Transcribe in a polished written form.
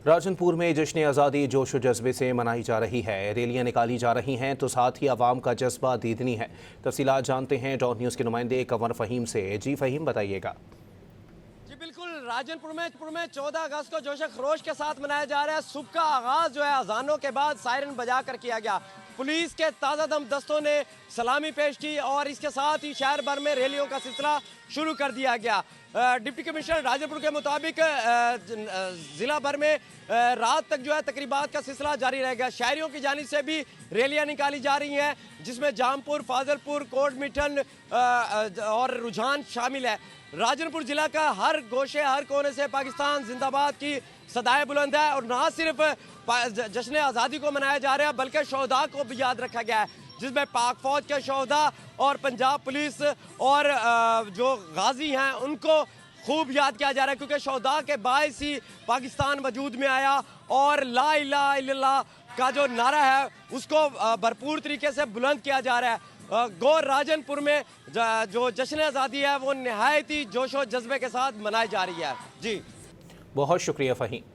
राजनपुर में जश्न आज़ादी जोश व जज्बे से मनाई जा रही है। रैलियां निकाली जा रही हैं तो साथ ही आवाम का जज्बा दीदनी है। तफसीलात जानते हैं डॉट न्यूज़ के नुमाइंदे कंवर फ़हीम से। जी फ़हीम, बताइएगा। जी बिल्कुल, राजनपुर में 14 अगस्त को जोश खरोश के साथ मनाया जा रहा है। सुबह का आगाज जो है अजानों के बाद सायरन बजा कर किया गया। पुलिस के ताज़ा दम दस्तों ने सलामी पेश की और इसके साथ ही शहर भर में रैलियों का सिलसिला शुरू कर दिया गया। डिप्टी कमिश्नर राजनपुर के मुताबिक ज़िला भर में रात तक जो है तकरीबात का सिलसिला जारी रहेगा। शहरियों की जानिब से भी रैलियां निकाली जा रही हैं, जिसमें जामपुर, फाजलपुर, कोट मिठन और रुझान शामिल है। राजनपुर जिला का हर गोशे, हर कोने से पाकिस्तान जिंदाबाद की सदाएं बुलंद है और ना सिर्फ जश्न आज़ादी को मनाया जा रहा है बल्कि शोहदा को भी याद रखा गया है, जिसमें पाक फौज के शोहदा और पंजाब पुलिस और जो गाजी हैं उनको खूब याद किया जा रहा है, क्योंकि शोहदा के बायस ही पाकिस्तान वजूद में आया और ला इलाहा इल्लल्लाह का जो नारा है उसको भरपूर तरीके से बुलंद किया जा रहा है। गो राजनपुर में जो जश्न आज़ादी है वो नहायत ही जोशो जज्बे के साथ मनाई जा रही है। जी बहुत शुक्रिया फ़हीम।